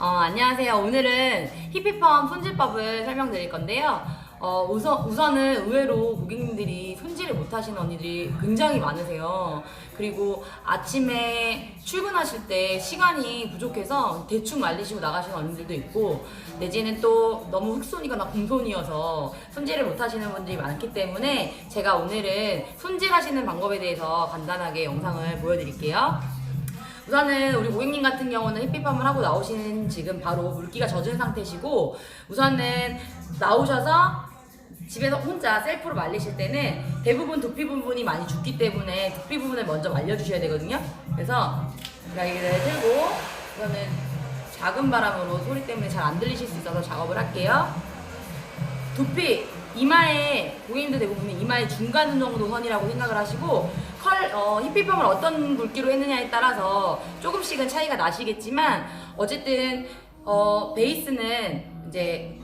안녕하세요. 오늘은 히피펌 손질법을 설명드릴 건데요. 우선은 의외로 고객님들이 손질을 못하시는 언니들이 굉장히 많으세요. 그리고 아침에 출근하실 때 시간이 부족해서 대충 말리시고 나가시는 언니들도 있고, 내지는 또 너무 흑손이거나 공손이어서 손질을 못하시는 분들이 많기 때문에 제가 오늘은 손질하시는 방법에 대해서 간단하게 영상을 보여드릴게요. 우선은 우리 고객님 같은 경우는 히피펌을 하고 나오시는 지금 바로 물기가 젖은 상태시고, 우선은 나오셔서 집에서 혼자 셀프로 말리실 때는 대부분 두피 부분이 많이 죽기 때문에 두피 부분을 먼저 말려주셔야 되거든요. 그래서 드라이기를 틀고, 우선은 작은 바람으로 소리 때문에 잘 안 들리실 수 있어서 작업을 할게요. 두피 이마에, 고객님들 대부분 이마의 중간 정도 선이라고 생각을 하시고, 히피펌을 어떤 굵기로 했느냐에 따라서 조금씩은 차이가 나시겠지만, 어쨌든 베이스는 이제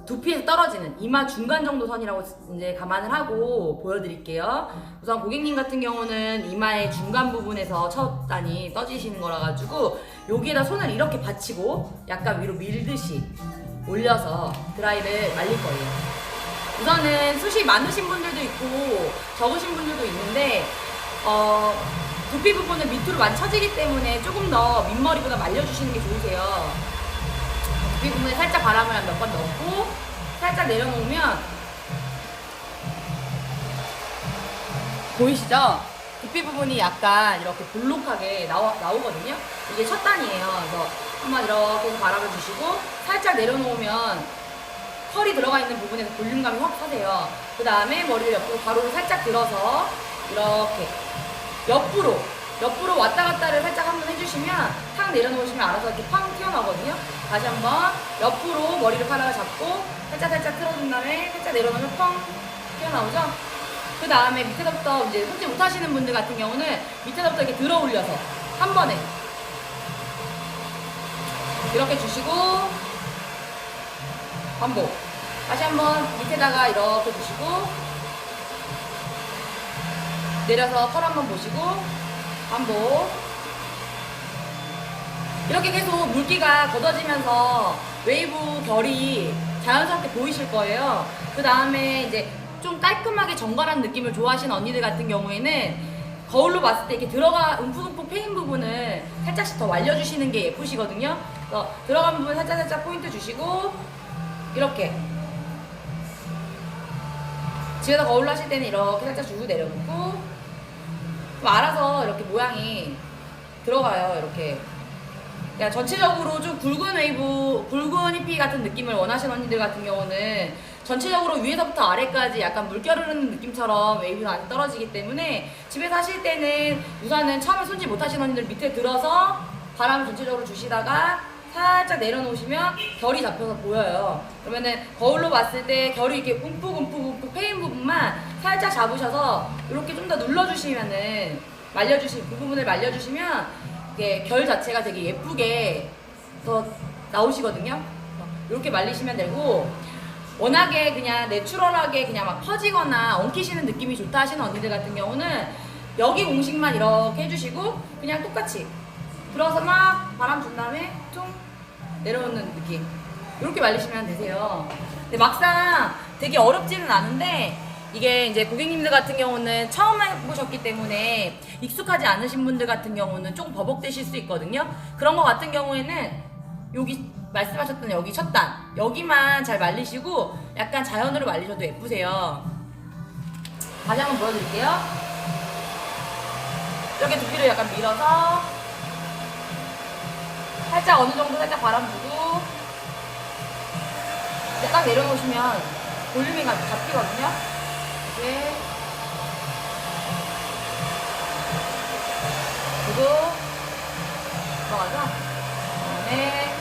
두피에서 떨어지는 이마 중간 정도 선이라고 이제 감안을 하고 보여드릴게요. 우선 고객님 같은 경우는 이마의 중간 부분에서 첫 단이 떠지시는 거라 가지고 여기에다 손을 이렇게 받치고 약간 위로 밀듯이 올려서 드라이를 말릴 거예요. 우선은 숱이 많으신 분들도 있고 적으신 분들도 있는데, 두피 부분은 밑으로 많이 처지기 때문에 조금 더 밑머리보다 말려주시는 게 좋으세요. 두피 부분에 살짝 바람을 몇 번 넣고 살짝 내려놓으면, 보이시죠? 두피 부분이 약간 이렇게 볼록하게 나오거든요. 이게 첫 단이에요. 그래서 한번 이렇게 해서 바람을 주시고 살짝 내려놓으면 컬이 들어가 있는 부분에서 볼륨감이 확 서세요. 그 다음에 머리를 옆으로 가로로 살짝 들어서 이렇게 옆으로 왔다 갔다를 살짝 한번 해주시면 탁 내려놓으시면 알아서 이렇게 팡 튀어나오거든요. 다시 한번 옆으로 머리를 카락을 잡고 살짝 틀어준 다음에 살짝 내려놓으면 펑 튀어나오죠. 그 다음에 밑에서부터 이제 손질 못하시는 분들 같은 경우는 밑에서부터 이렇게 들어 올려서 한 번에 이렇게 주시고 반복. 다시 한번 밑에다가 이렇게 주시고 내려서 털 한번 보시고 반복. 이렇게 계속 물기가 걷어지면서 웨이브 결이 자연스럽게 보이실 거예요. 그 다음에 이제 좀 깔끔하게 정갈한 느낌을 좋아하시는 언니들 같은 경우에는 거울로 봤을 때 이렇게 움푹움푹 패인 부분을 살짝씩 더 말려주시는 게 예쁘시거든요. 그래서 들어간 부분 살짝 포인트 주시고, 이렇게 집에서 거울로 하실 때는 이렇게 살짝 주고 내려놓고, 알아서 이렇게 모양이 들어가요. 이렇게 그냥 전체적으로 좀 굵은 히피 같은 느낌을 원하시는 언니들 같은 경우는 전체적으로 위에서부터 아래까지 약간 물결 흐르는 느낌처럼 웨이브가 안 떨어지기 때문에 집에서 하실 때는 우선은 처음에 손질 못하시는 언니들 밑에 들어서 바람을 전체적으로 주시다가 살짝 내려놓으시면 결이 잡혀서 보여요. 그러면은 거울로 봤을 때 결이 이렇게 움푹 패인 부분만 살짝 잡으셔서 이렇게 좀 더 눌러주시면은 그 부분을 말려주시면 이게 결 자체가 되게 예쁘게 더 나오시거든요. 이렇게 말리시면 되고, 워낙에 그냥 내추럴하게 그냥 막 퍼지거나 엉키시는 느낌이 좋다 하시는 언니들 같은 경우는 여기 공식만 이렇게 해주시고 그냥 똑같이 들어서 막 바람 준 다음에 퉁 내려오는 느낌, 이렇게 말리시면 되세요. 근데 막상 되게 어렵지는 않은데, 이게 이제 고객님들 같은 경우는 처음 해보셨기 때문에 익숙하지 않으신 분들 같은 경우는 조금 버벅대실 수 있거든요. 그런 거 같은 경우에는 여기 말씀하셨던 여기 첫 단, 여기만 잘 말리시고 약간 자연으로 말리셔도 예쁘세요. 다시 한번 보여드릴게요. 이렇게 두피를 약간 밀어서 살짝 어느 정도 살짝 바람 주고 이제 딱 내려놓으시면 볼륨이 잡히거든요. 이렇게 그리고 들어가죠. 그다음에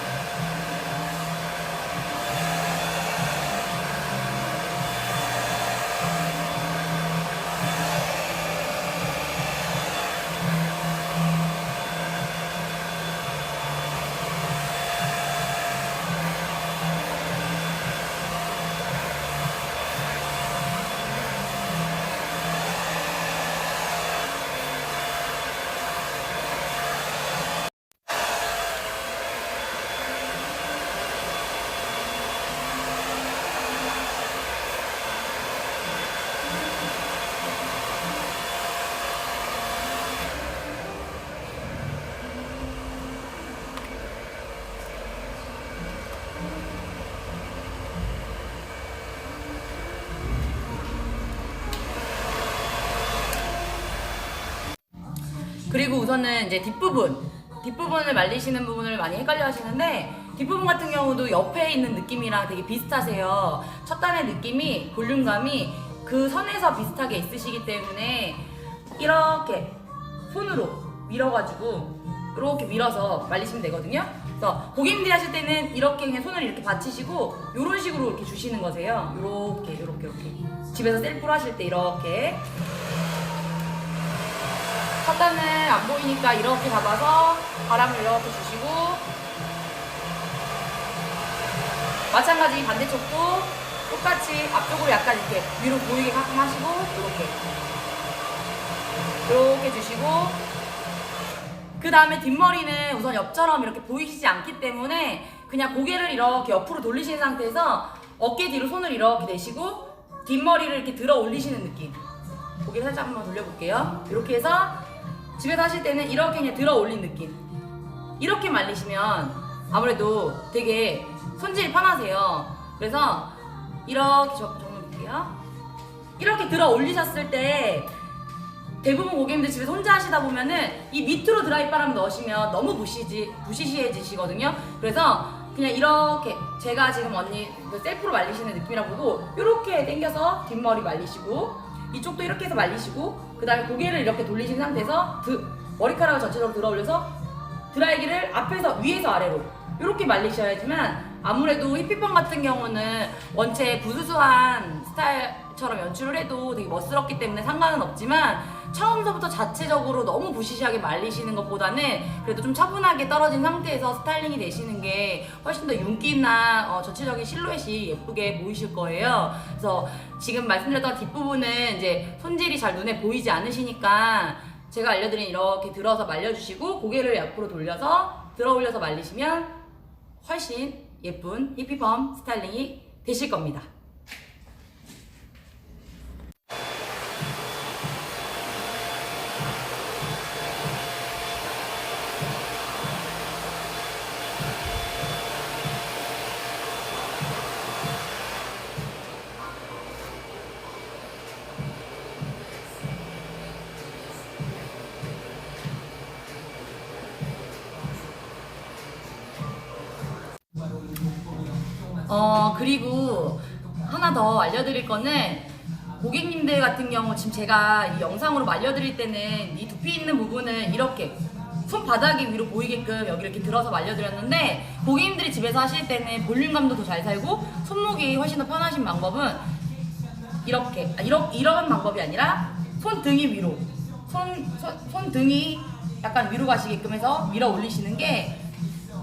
그리고 우선은 이제 뒷부분을 말리시는 부분을 많이 헷갈려 하시는데, 뒷부분 같은 경우도 옆에 있는 느낌이랑 되게 비슷하세요. 첫 단의 느낌이, 볼륨감이 그 선에서 비슷하게 있으시기 때문에 이렇게 손으로 밀어가지고 이렇게 밀어서 말리시면 되거든요. 그래서 고객님들이 하실 때는 이렇게 그냥 손을 이렇게 받치시고 이런 식으로 이렇게 주시는 거세요. 이렇게 집에서 셀프로 하실 때 이렇게 첫 단은 안 보이니까 이렇게 잡아서 바람을 이렇게 주시고, 마찬가지 반대쪽도 똑같이 앞쪽으로 약간 이렇게 위로 보이게 가끔 하시고 이렇게 주시고, 그 다음에 뒷머리는 우선 옆처럼 이렇게 보이시지 않기 때문에 그냥 고개를 이렇게 옆으로 돌리신 상태에서 어깨 뒤로 손을 이렇게 대시고 뒷머리를 이렇게 들어 올리시는 느낌. 고개를 살짝 한번 돌려볼게요. 이렇게 해서 집에서 하실 때는 이렇게 그냥 들어 올린 느낌. 이렇게 말리시면 아무래도 되게 손질이 편하세요. 그래서 이렇게 정리해볼게요. 이렇게 들어 올리셨을 때 대부분 고객님들 집에서 혼자 하시다 보면은 이 밑으로 드라이바람 넣으시면 너무 부시시해지시거든요. 그래서 그냥 이렇게 제가 지금 언니 셀프로 말리시는 느낌이라 보고 이렇게 당겨서 뒷머리 말리시고, 이쪽도 이렇게 해서 말리시고, 그 다음에 고개를 이렇게 돌리신 상태에서 머리카락을 전체적으로 들어 올려서 드라이기를 앞에서 위에서 아래로 이렇게 말리셔야지만, 아무래도 히피펌 같은 경우는 원체 부수수한 스타일처럼 연출을 해도 되게 멋스럽기 때문에 상관은 없지만, 처음서부터 자체적으로 너무 부시시하게 말리시는 것보다는 그래도 좀 차분하게 떨어진 상태에서 스타일링이 되시는 게 훨씬 더 윤기나 전체적인 실루엣이 예쁘게 보이실 거예요. 그래서 지금 말씀드렸던 뒷부분은 이제 손질이 잘 눈에 보이지 않으시니까 제가 알려드린 이렇게 들어서 말려주시고 고개를 옆으로 돌려서 들어 올려서 말리시면 훨씬 예쁜 히피펌 스타일링이 되실 겁니다. 그리고 하나 더 알려드릴 거는, 고객님들 같은 경우 지금 제가 이 영상으로 말려드릴 때는 이 두피 있는 부분은 이렇게 손바닥이 위로 보이게끔 여기 이렇게 들어서 말려드렸는데, 고객님들이 집에서 하실 때는 볼륨감도 더 잘 살고 손목이 훨씬 더 편하신 방법은 이렇게 이런 방법이 아니라 손등이 위로 손등이 약간 위로 가시게끔 해서 밀어 올리시는 게,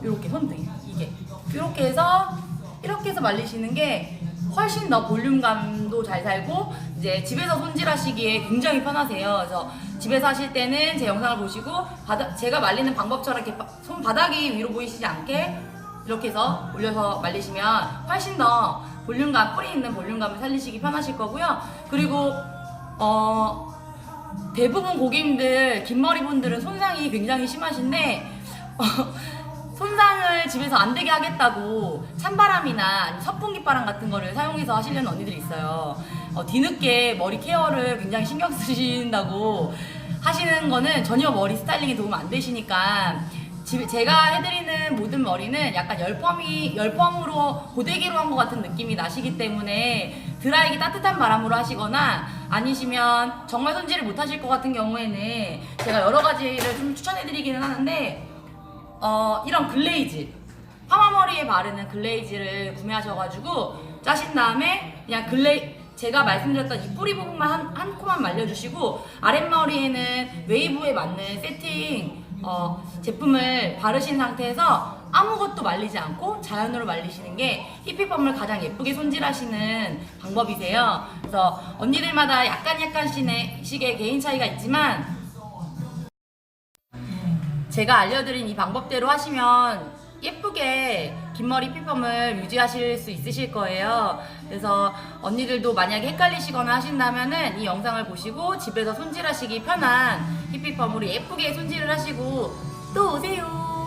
이렇게 손등이 이렇게 해서 말리시는 게 훨씬 더 볼륨감도 잘 살고 이제 집에서 손질하시기에 굉장히 편하세요. 그래서 집에서 하실 때는 제 영상을 보시고 제가 말리는 방법처럼 이렇게 손바닥이 위로 보이시지 않게 이렇게 해서 올려서 말리시면 훨씬 더 볼륨감, 뿌리 있는 볼륨감을 살리시기 편하실 거고요. 그리고 대부분 고객님들 긴 머리 분들은 손상이 굉장히 심하신데 손상을 집에서 안 되게 하겠다고 찬바람이나 선풍기바람 같은 거를 사용해서 하시려는 언니들이 있어요. 뒤늦게 머리 케어를 굉장히 신경 쓰신다고 하시는 거는 전혀 머리 스타일링에 도움 안 되시니까, 제가 해드리는 모든 머리는 약간 열펌으로 고데기로 한 것 같은 느낌이 나시기 때문에 드라이기 따뜻한 바람으로 하시거나, 아니시면 정말 손질을 못 하실 것 같은 경우에는 제가 여러 가지를 좀 추천해드리기는 하는데, 이런 글레이즈, 파마머리에 바르는 글레이즈를 구매하셔가지고 짜신 다음에 그냥 제가 말씀드렸던 이 뿌리 부분만 한 코만 말려주시고, 아랫머리에는 웨이브에 맞는 세팅 제품을 바르신 상태에서 아무것도 말리지 않고 자연으로 말리시는 게 히피펌을 가장 예쁘게 손질하시는 방법이세요. 그래서 언니들마다 약간씩의 개인 차이가 있지만, 제가 알려드린 이 방법대로 하시면 예쁘게 긴 머리 히피펌을 유지하실 수 있으실 거예요. 그래서 언니들도 만약에 헷갈리시거나 하신다면은 이 영상을 보시고 집에서 손질하시기 편한 히피펌으로 예쁘게 손질을 하시고 또 오세요.